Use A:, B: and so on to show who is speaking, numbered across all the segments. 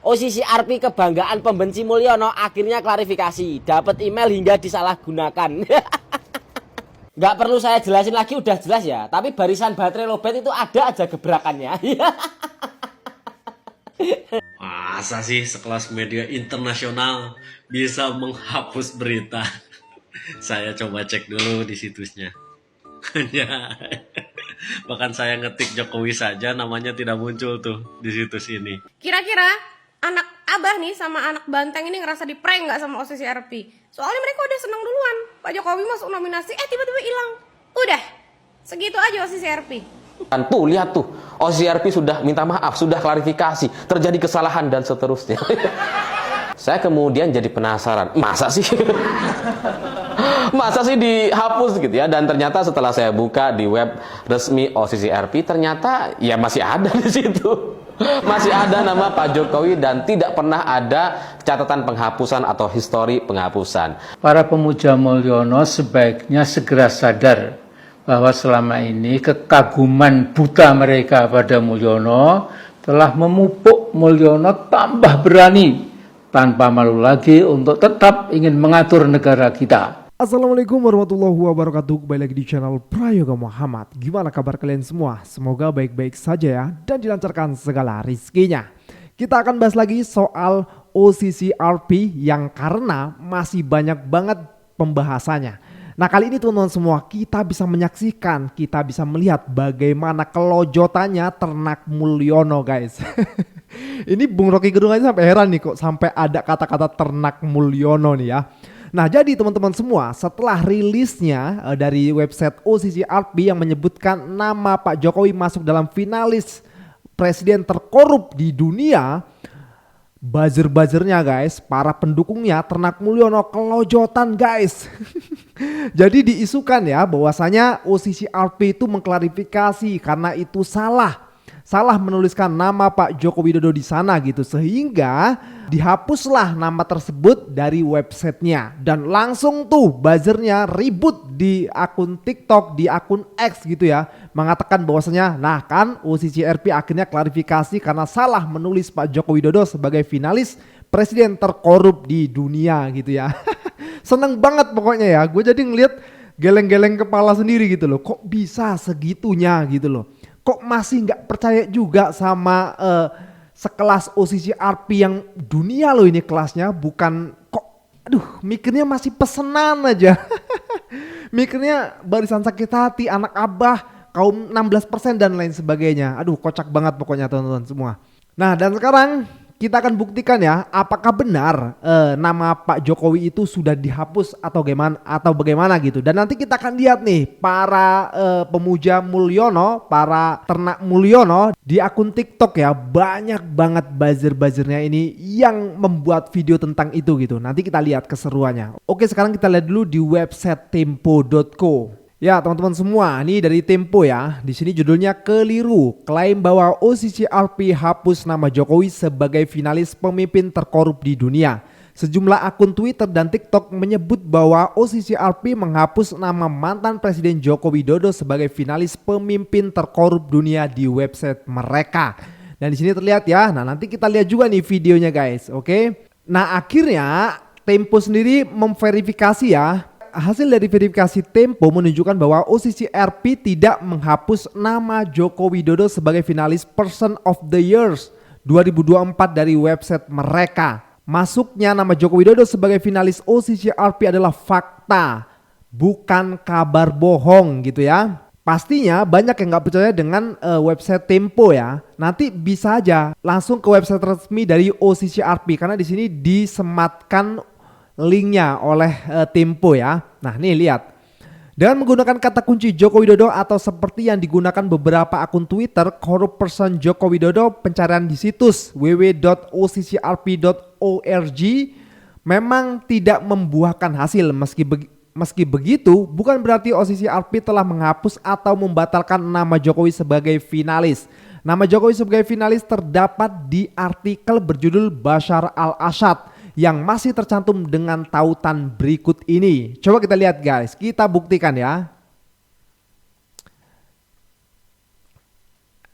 A: OCC RP kebanggaan pembenci Mulyono akhirnya klarifikasi, dapat email hingga disalahgunakan. Nggak perlu saya jelasin lagi, udah jelas ya. Tapi barisan baterai lowbat itu ada aja gebrakannya.
B: Masa sih sekelas media internasional bisa menghapus berita? Saya coba cek dulu di situsnya. Bahkan saya ngetik Jokowi saja namanya tidak muncul tuh di situs ini.
C: Kira-kira anak Abah nih sama anak Banteng ini ngerasa di prank nggak sama OCC RP? Soalnya mereka udah seneng duluan. Pak Jokowi masuk nominasi, tiba-tiba hilang. Udah, segitu aja OCC RP.
D: Dan tuh lihat tuh, OCRP sudah minta maaf, sudah klarifikasi, terjadi kesalahan dan seterusnya. Saya kemudian jadi penasaran, masa sih? Masa sih dihapus gitu ya? Dan ternyata setelah saya buka di web resmi OCCRP, ternyata ya masih ada di situ. Masih ada nama Pak Jokowi dan tidak pernah ada catatan penghapusan atau histori penghapusan.
E: Para pemuja Mulyono sebaiknya segera sadar bahwa selama ini kekaguman buta mereka pada Mulyono telah memupuk Mulyono tambah berani tanpa malu lagi untuk tetap ingin mengatur negara kita.
F: Assalamualaikum warahmatullahi wabarakatuh. Kembali lagi di channel Prayoga Muhammad. Gimana kabar kalian semua? Semoga baik-baik saja ya dan dilancarkan segala rizkinya. Kita akan bahas lagi soal OCCRP yang karena masih banyak banget pembahasannya. Nah kali ini teman-teman semua kita bisa menyaksikan, kita bisa melihat bagaimana kelojotannya ternak Mulyono guys. Ini Bung Rocky Gerung aja sampai heran nih kok sampai ada kata-kata ternak Mulyono nih ya. Nah jadi teman-teman semua setelah rilisnya dari website OCCRP yang menyebutkan nama Pak Jokowi masuk dalam finalis presiden terkorup di dunia, buzzer-buzzernya guys, para pendukungnya ternak Mulyono kelojotan guys. Jadi diisukan ya bahwasanya OCCRP itu mengklarifikasi karena itu salah menuliskan nama Pak Joko Widodo di sana gitu, sehingga dihapuslah nama tersebut dari websitenya dan langsung tuh buzzernya ribut di akun TikTok, di akun X gitu ya, mengatakan bahwasanya nah kan OCCRP akhirnya klarifikasi karena salah menulis Pak Joko Widodo sebagai finalis presiden terkorup di dunia gitu ya. Seneng banget pokoknya ya, gue jadi ngeliat geleng-geleng kepala sendiri gitu loh, kok bisa segitunya gitu loh. Kok masih nggak percaya juga sama sekelas OCCRP yang dunia loh ini kelasnya, bukan kok aduh mikirnya masih pesenan aja. Mikirnya barisan sakit hati, anak Abah, kaum 16% dan lain sebagainya. Aduh kocak banget pokoknya teman-teman semua. Nah dan sekarang kita akan buktikan ya apakah benar nama Pak Jokowi itu sudah dihapus atau bagaimana gitu. Dan nanti kita akan lihat nih para pemuja Mulyono, para ternak Mulyono di akun TikTok ya, banyak banget buzzer-buzzernya ini yang membuat video tentang itu gitu. Nanti kita lihat keseruannya. Oke, sekarang kita lihat dulu di website tempo.co. Ya teman-teman semua, ini dari Tempo ya. Di sini judulnya keliru, klaim bahwa OCCRP hapus nama Jokowi sebagai finalis pemimpin terkorup di dunia. Sejumlah akun Twitter dan TikTok menyebut bahwa OCCRP menghapus nama mantan Presiden Joko Widodo sebagai finalis pemimpin terkorup dunia di website mereka. Dan di sini terlihat ya. Nah nanti kita lihat juga nih videonya guys, oke? Nah akhirnya Tempo sendiri memverifikasi ya. Hasil dari verifikasi Tempo menunjukkan bahwa OCCRP tidak menghapus nama Joko Widodo sebagai finalis Person of the Years 2024 dari website mereka. Masuknya nama Joko Widodo sebagai finalis OCCRP adalah fakta, bukan kabar bohong gitu ya. Pastinya banyak yang nggak percaya dengan website Tempo ya. Nanti bisa aja langsung ke website resmi dari OCCRP karena di sini disematkan linknya oleh Tempo ya. Nah nih lihat, dengan menggunakan kata kunci Joko Widodo atau seperti yang digunakan beberapa akun Twitter, Corrupt Person Joko Widodo, pencarian di situs www.occrp.org memang tidak membuahkan hasil. Meski begitu, bukan berarti OCCRP telah menghapus atau membatalkan nama Jokowi sebagai finalis. Nama Jokowi sebagai finalis terdapat di artikel berjudul Bashar al-Assad yang masih tercantum dengan tautan berikut ini. Coba kita lihat guys, kita buktikan ya.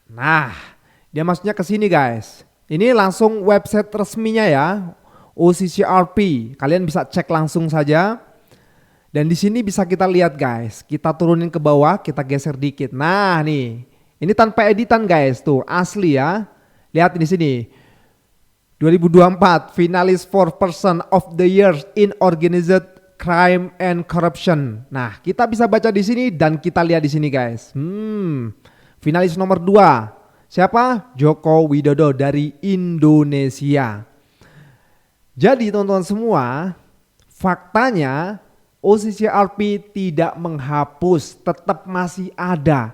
F: Nah, dia maksudnya ke sini guys. Ini langsung website resminya ya, OCCRP. Kalian bisa cek langsung saja. Dan di sini bisa kita lihat guys. Kita turunin ke bawah, kita geser dikit. Nah nih, ini tanpa editan guys, tuh asli ya. Lihat di sini. 2024 finalis for person of the year in organized crime and corruption. Nah, kita bisa baca di sini dan kita lihat di sini guys. Finalis nomor 2. Siapa? Joko Widodo dari Indonesia. Jadi teman-teman semua, faktanya OCCRP tidak menghapus, tetap masih ada.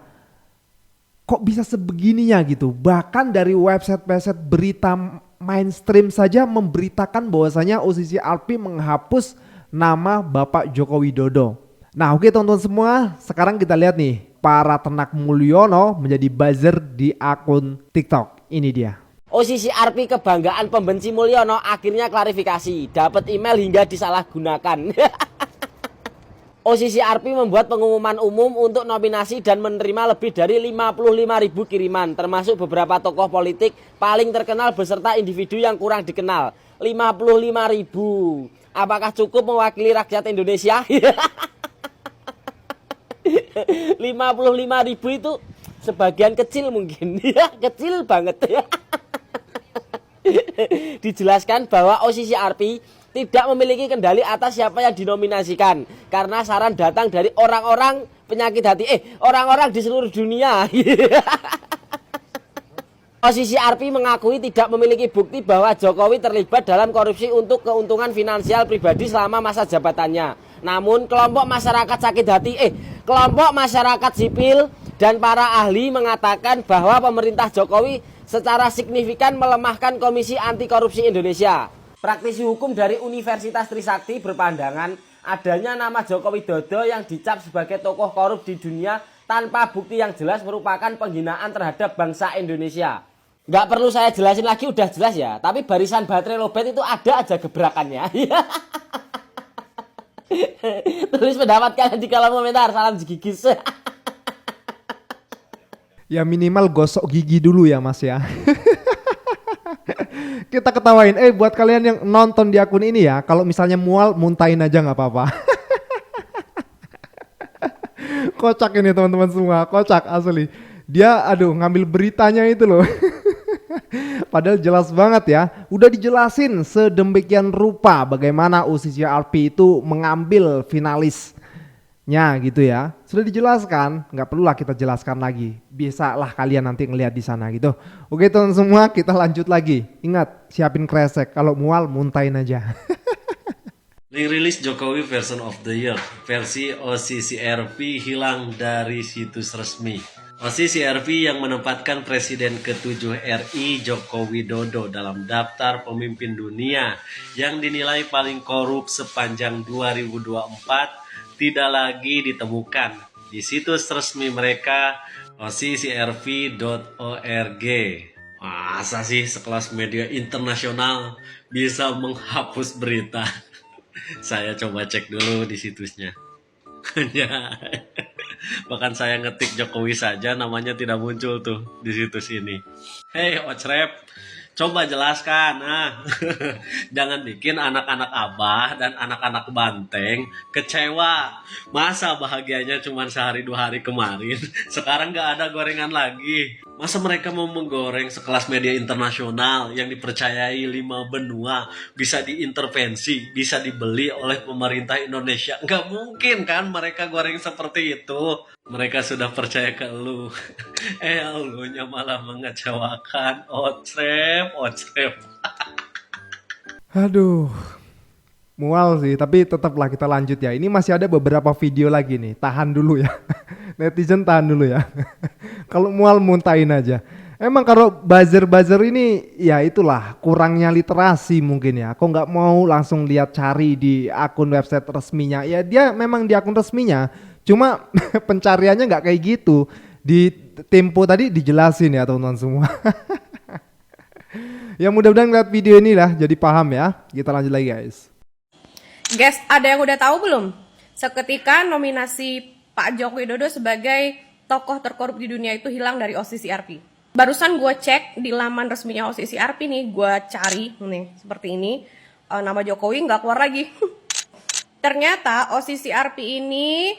F: Kok bisa sebegininya gitu? Bahkan dari website-website berita mainstream saja memberitakan bahwasanya OCCRP menghapus nama Bapak Joko Widodo. Nah oke teman-teman semua, sekarang kita lihat nih para ternak Mulyono menjadi buzzer di akun TikTok. Ini dia.
A: OCCRP kebanggaan pembenci Mulyono akhirnya klarifikasi, dapat email hingga disalahgunakan. OCCRP membuat pengumuman umum untuk nominasi dan menerima lebih dari 55.000 kiriman, termasuk beberapa tokoh politik paling terkenal beserta individu yang kurang dikenal. 55.000. Apakah cukup mewakili rakyat Indonesia? 55.000 itu sebagian kecil mungkin. Kecil banget. Dijelaskan bahwa OCCRP tidak memiliki kendali atas siapa yang dinominasikan karena saran datang dari orang-orang penyakit hati, orang-orang di seluruh dunia. OCCRP mengakui tidak memiliki bukti bahwa Jokowi terlibat dalam korupsi untuk keuntungan finansial pribadi selama masa jabatannya. Namun kelompok masyarakat sakit hati, kelompok masyarakat sipil dan para ahli mengatakan bahwa pemerintah Jokowi secara signifikan melemahkan Komisi Anti Korupsi Indonesia. Praktisi hukum dari Universitas Trisakti berpandangan adanya nama Joko Widodo yang dicap sebagai tokoh korup di dunia tanpa bukti yang jelas merupakan penghinaan terhadap bangsa Indonesia. Nggak perlu saya jelasin lagi, udah jelas ya. Tapi barisan baterai lowbat itu ada aja gebrakannya. Tulis pendapat kalian di kolom komentar. Salam gigis.
F: Ya minimal gosok gigi dulu ya mas ya. Kita ketawain. Buat kalian yang nonton di akun ini ya, kalau misalnya mual muntahin aja nggak apa-apa. Kocak ini teman-teman semua, kocak asli. Dia ngambil beritanya itu loh. Padahal jelas banget ya, udah dijelasin sedemikian rupa bagaimana OCCRP itu mengambil finalisnya gitu ya. Sudah dijelaskan, nggak perlulah kita jelaskan lagi. Bisalah kalian nanti ngelihat di sana gitu. Oke teman semua, kita lanjut lagi. Ingat, siapin kresek, kalau mual muntahin aja.
B: Link rilis Jokowi version of the year versi OCCRP hilang dari situs resmi. OCCRP yang menempatkan Presiden ke-7 RI Joko Widodo dalam daftar pemimpin dunia yang dinilai paling korup sepanjang 2024 tidak lagi ditemukan di situs resmi mereka occrp.org. Masa sih sekelas media internasional bisa menghapus berita? Saya coba cek dulu di situsnya. Bahkan saya ngetik Jokowi saja namanya tidak muncul tuh di situs ini. Hei Ocrep, coba jelaskan. Jangan bikin anak-anak Abah dan anak-anak Banteng kecewa. Masa bahagianya cuma sehari 2 hari kemarin, sekarang gak ada gorengan lagi. Masa mereka mau menggoreng sekelas media internasional yang dipercayai 5 benua bisa diintervensi, bisa dibeli oleh pemerintah Indonesia? Nggak mungkin kan mereka goreng seperti itu. Mereka sudah percaya ke lu. Elunya malah mengecewakan. Ocrep.
F: Aduh, mual sih, tapi tetaplah kita lanjut ya. Ini masih ada beberapa video lagi nih, tahan dulu ya. Netizen tahan dulu ya. Kalau mual muntahin aja. Emang kalau buzzer-buzzer ini ya itulah kurangnya literasi mungkin ya. Kok nggak mau langsung lihat cari di akun website resminya. Ya dia memang di akun resminya, cuma pencariannya nggak kayak gitu. Di Tempo tadi dijelasin ya teman-teman semua. Ya mudah-mudahan lihat video ini lah jadi paham ya. Kita lanjut lagi guys.
C: Guys, ada yang udah tahu belum? Seketika nominasi Pak Joko Widodo sebagai tokoh terkorup di dunia itu hilang dari OCCRP. Barusan gue cek di laman resminya OCCRP nih, gue cari nih seperti ini, nama Jokowi nggak keluar lagi. Ternyata OCCRP ini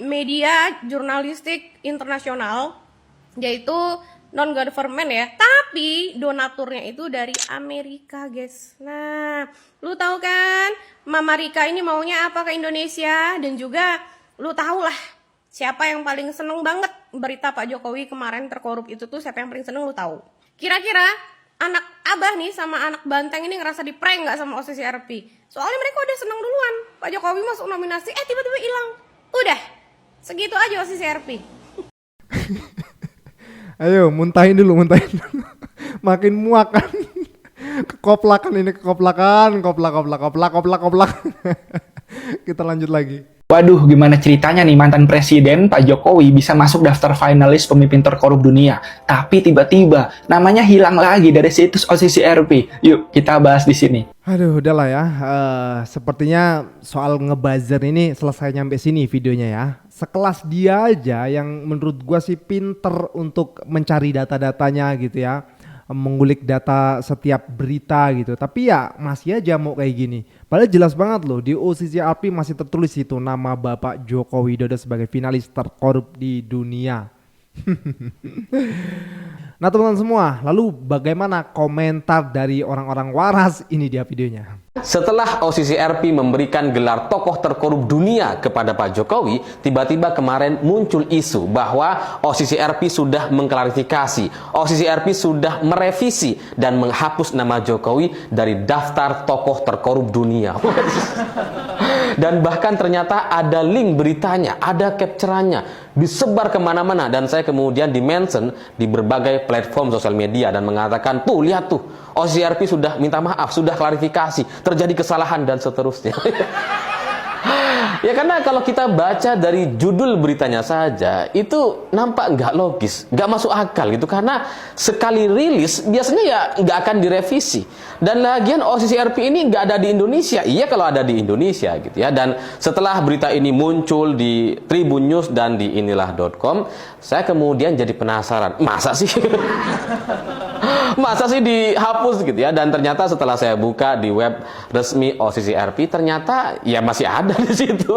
C: media jurnalistik internasional, yaitu non-government ya, tapi donaturnya itu dari Amerika guys. Nah, lu tahu kan Mama Rika ini maunya apa ke Indonesia, dan juga lu tahu lah siapa yang paling seneng banget berita Pak Jokowi kemarin terkorup itu tuh, siapa yang paling seneng lu tahu? Kira-kira anak Abah nih sama anak Banteng ini ngerasa di prank nggak sama OCCRP? Soalnya mereka udah seneng duluan, Pak Jokowi masuk nominasi, tiba-tiba hilang. Udah, segitu aja OCCRP.
F: Ayo muntahin dulu. Makin muak kan. Kekoplakan ini, koplak. Kita lanjut lagi.
G: Waduh, gimana ceritanya nih mantan presiden Pak Jokowi bisa masuk daftar finalis pemimpin terkorup dunia, tapi tiba-tiba namanya hilang lagi dari situs OCCRP. Yuk, kita bahas di sini.
F: Aduh, udahlah ya. Sepertinya soal ngebuzzer ini selesai nyampe sini videonya ya. Sekelas dia aja yang menurut gua sih pinter untuk mencari data-datanya gitu ya, mengulik data setiap berita gitu. Tapi ya masih aja mau kayak gini. Padahal jelas banget loh di OCCRP masih tertulis itu nama Bapak Joko Widodo sebagai finalis terkorup di dunia. Nah teman-teman semua, lalu bagaimana komentar dari orang-orang waras? Ini dia videonya.
D: Setelah OCCRP memberikan gelar tokoh terkorup dunia kepada Pak Jokowi, tiba-tiba kemarin muncul isu bahwa OCCRP sudah mengklarifikasi, OCCRP sudah merevisi dan menghapus nama Jokowi dari daftar tokoh terkorup dunia. Dan bahkan ternyata ada link beritanya, ada capture-nya, disebar kemana-mana, dan saya kemudian di-mention di berbagai platform sosial media dan mengatakan, tuh lihat tuh, OCCRP sudah minta maaf, sudah klarifikasi, terjadi kesalahan dan seterusnya. Ya karena kalau kita baca dari judul beritanya saja itu nampak nggak logis, nggak masuk akal gitu, karena sekali rilis biasanya ya nggak akan direvisi. Dan lagian OCCRP ini nggak ada di Indonesia. Iya kalau ada di Indonesia gitu ya. Dan setelah berita ini muncul di Tribun News dan di inilah.com, saya kemudian jadi penasaran, masa sih? Masa sih dihapus gitu ya. Dan ternyata setelah saya buka di web resmi OCCRP, ternyata ya masih ada di situ.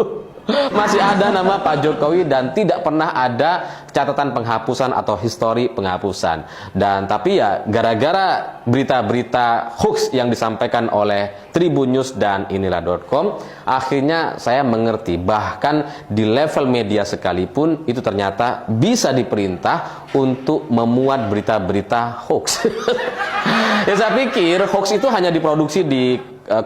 D: Masih ada nama Pak Jokowi dan tidak pernah ada catatan penghapusan atau histori penghapusan. Dan tapi ya gara-gara berita-berita hoax yang disampaikan oleh Tribun News dan inilah.com, akhirnya saya mengerti bahkan di level media sekalipun itu ternyata bisa diperintah untuk memuat berita-berita hoax. Ya saya pikir hoax itu hanya diproduksi di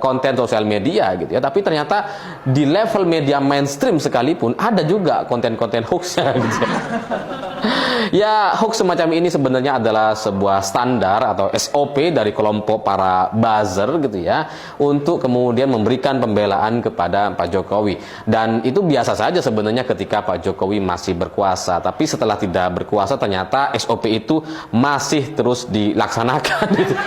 D: konten sosial media gitu ya, tapi ternyata di level media mainstream sekalipun ada juga konten-konten hoaxnya gitu ya. Ya hoax semacam ini sebenarnya adalah sebuah standar atau SOP dari kelompok para buzzer gitu ya, untuk kemudian memberikan pembelaan kepada Pak Jokowi. Dan itu biasa saja sebenarnya ketika Pak Jokowi masih berkuasa, tapi setelah tidak berkuasa ternyata SOP itu masih terus dilaksanakan gitu.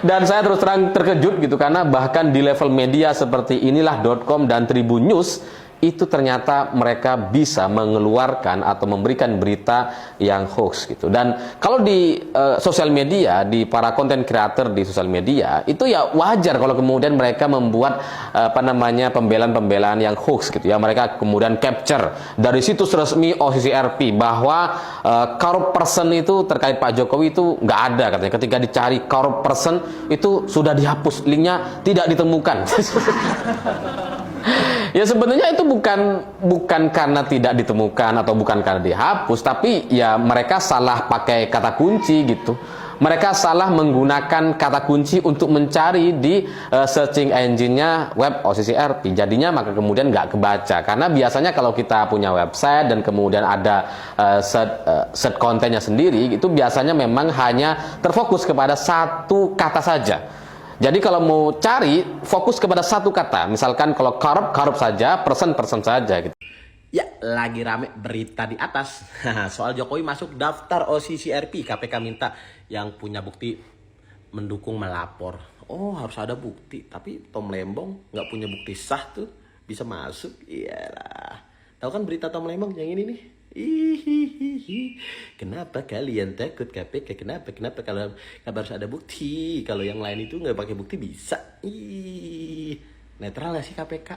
D: Dan saya terus terang terkejut gitu, karena bahkan di level media seperti inilah.com dan Tribun News itu ternyata mereka bisa mengeluarkan atau memberikan berita yang hoax gitu. Dan kalau di sosial media, di para konten kreator di sosial media, itu ya wajar kalau kemudian mereka membuat pembelaan-pembelaan yang hoax gitu ya. Mereka kemudian capture dari situs resmi OCCRP bahwa corrupt person itu terkait Pak Jokowi itu nggak ada katanya. Ketika dicari corrupt person itu sudah dihapus, linknya tidak ditemukan. Ya sebenarnya itu bukan karena tidak ditemukan atau bukan karena dihapus, tapi ya mereka salah pakai kata kunci gitu. Mereka salah menggunakan kata kunci untuk mencari di searching engine-nya web OCCRP. Jadinya maka kemudian nggak kebaca. Karena biasanya kalau kita punya website dan kemudian ada search kontennya sendiri, itu biasanya memang hanya terfokus kepada satu kata saja. Jadi kalau mau cari, fokus kepada satu kata. Misalkan kalau korup saja, person saja gitu.
B: Ya, lagi rame berita di atas soal Jokowi masuk daftar OCCRP. KPK minta yang punya bukti mendukung melapor. Oh, harus ada bukti. Tapi Tom Lembong nggak punya bukti sah tuh bisa masuk. Iyalah. Tahu kan berita Tom Lembong yang ini nih?
H: Hihihi. Kenapa kalian takut KPK? Kenapa kalau harus ada bukti? Kalau yang lain itu nggak pakai bukti bisa. Ih, netral nggak sih KPK?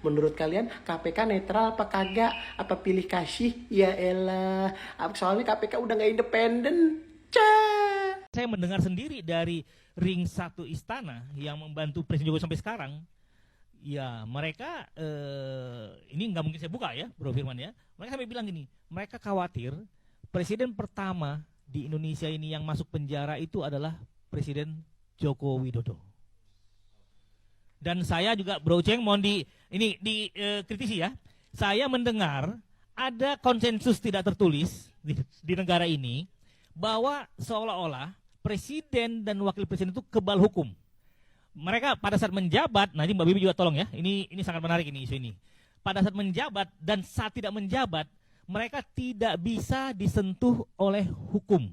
H: Menurut kalian KPK netral apa kagak? Apa pilih kasih? Ya elah. Soalnya KPK udah nggak independen. Cah.
I: Saya mendengar sendiri dari ring 1 istana yang membantu Presiden Jokowi sampai sekarang. Ya mereka ini nggak mungkin saya buka ya Bro Firman ya. Mereka sampai bilang gini, mereka khawatir presiden pertama di Indonesia ini yang masuk penjara itu adalah Presiden Joko Widodo. Dan saya juga Bro Ceng mohon kritisi ya. Saya mendengar ada konsensus tidak tertulis di negara ini bahwa seolah-olah presiden dan wakil presiden itu kebal hukum. Mereka pada saat menjabat, nanti Mbak Bibi juga tolong ya, ini sangat menarik ini isu ini. Pada saat menjabat dan saat tidak menjabat, mereka tidak bisa disentuh oleh hukum.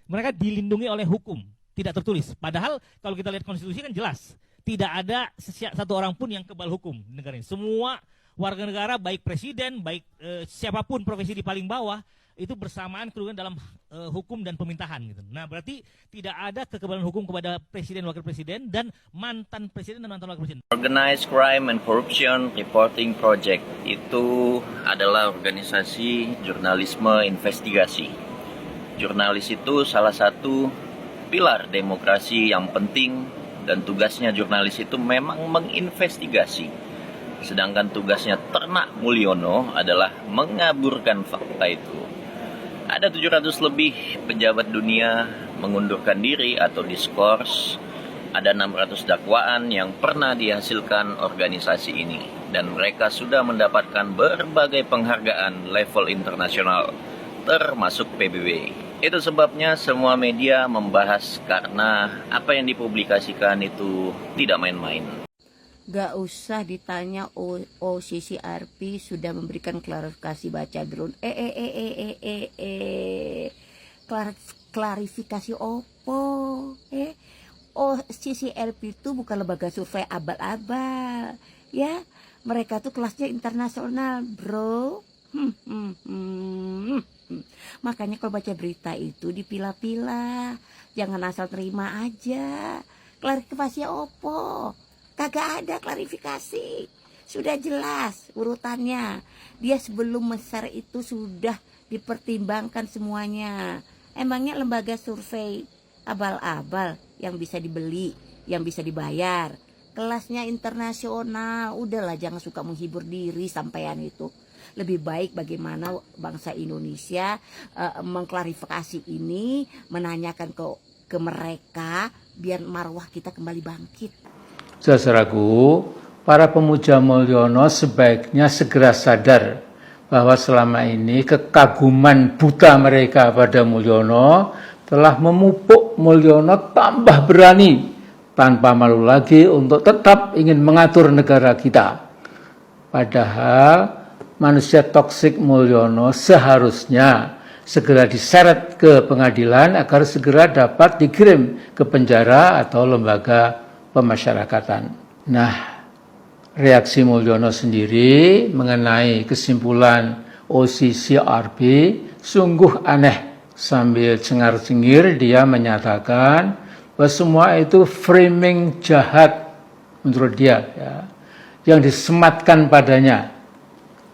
I: Mereka dilindungi oleh hukum, tidak tertulis. Padahal kalau kita lihat konstitusi kan jelas, tidak ada satu orang pun yang kebal hukum di negara ini. Semua warga negara, baik presiden, baik siapapun profesi di paling bawah, itu bersamaan kedudukan dalam hukum dan pemerintahan gitu. Nah, berarti tidak ada kekebalan hukum kepada presiden, wakil presiden, dan mantan presiden dan mantan wakil presiden.
J: Organized Crime and Corruption Reporting Project itu adalah organisasi jurnalisme investigasi. Jurnalis itu salah satu pilar demokrasi yang penting dan tugasnya jurnalis itu memang menginvestigasi. Sedangkan tugasnya Ternak Mulyono adalah mengaburkan fakta itu. Ada 700 lebih pejabat dunia mengundurkan diri atau diskors. Ada 600 dakwaan yang pernah dihasilkan organisasi ini. Dan mereka sudah mendapatkan berbagai penghargaan level internasional, termasuk PBB. Itu sebabnya semua media membahas karena apa yang dipublikasikan itu tidak main-main.
K: Gak usah ditanya, OCCRP sudah memberikan klarifikasi baca drone. Klarifikasi opo? OCCRP itu bukan lembaga survei abal-abal, ya. Mereka tuh kelasnya internasional, bro. Makanya kalau baca berita itu dipilah-pilah, jangan asal terima aja. Klarifikasi opo? Kagak ada klarifikasi, sudah jelas urutannya. Dia sebelum share itu sudah dipertimbangkan semuanya. Emangnya lembaga survei abal-abal yang bisa dibeli, yang bisa dibayar. Kelasnya internasional, udahlah jangan suka menghibur diri sampean itu. Lebih baik bagaimana bangsa Indonesia mengklarifikasi ini, menanyakan ke mereka biar marwah kita kembali bangkit.
E: Saudaraku, para pemuja Mulyono sebaiknya segera sadar bahwa selama ini kekaguman buta mereka pada Mulyono telah memupuk Mulyono tambah berani tanpa malu lagi untuk tetap ingin mengatur negara kita. Padahal manusia toksik Mulyono seharusnya segera diseret ke pengadilan agar segera dapat dikirim ke penjara atau lembaga pemasyarakatan. Nah, reaksi Mulyono sendiri mengenai kesimpulan OCCRP sungguh aneh. Sambil cengar-cengir dia menyatakan bahwa semua itu framing jahat menurut dia, ya, yang disematkan padanya.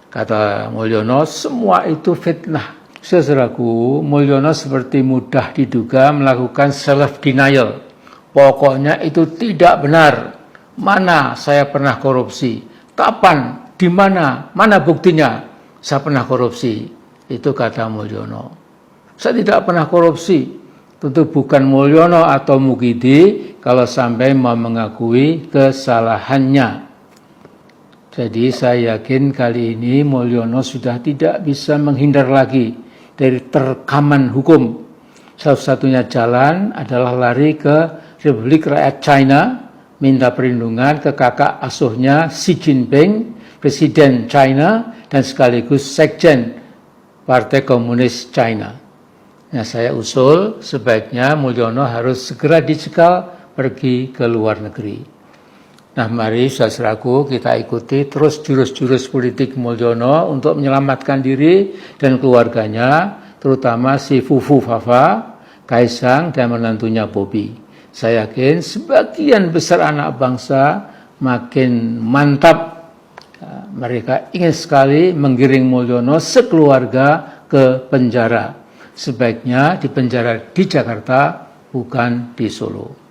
E: Kata Mulyono, semua itu fitnah. Saudaraku, Mulyono seperti mudah diduga melakukan self-denial. Pokoknya itu tidak benar. Mana saya pernah korupsi? Kapan? Di mana? Mana buktinya? Saya pernah korupsi. Itu kata Mulyono. Saya tidak pernah korupsi. Tentu bukan Mulyono atau Mukidi kalau sampai mau mengakui kesalahannya. Jadi saya yakin kali ini Mulyono sudah tidak bisa menghindar lagi dari terkaman hukum. Satu-satunya jalan adalah lari ke Republik Rakyat China, minta perlindungan ke kakak asuhnya Xi Jinping, Presiden China, dan sekaligus Sekjen Partai Komunis China. Nah, saya usul sebaiknya Mulyono harus segera dicekal pergi ke luar negeri. Nah, mari saudaraku kita ikuti terus jurus-jurus politik Mulyono untuk menyelamatkan diri dan keluarganya, terutama si Fufu Fafa, Kaisang, dan menantunya Bobby. Saya yakin sebagian besar anak bangsa makin mantap. Mereka ingin sekali menggiring Mulyono sekeluarga ke penjara. Sebaiknya di penjara di Jakarta, bukan di Solo.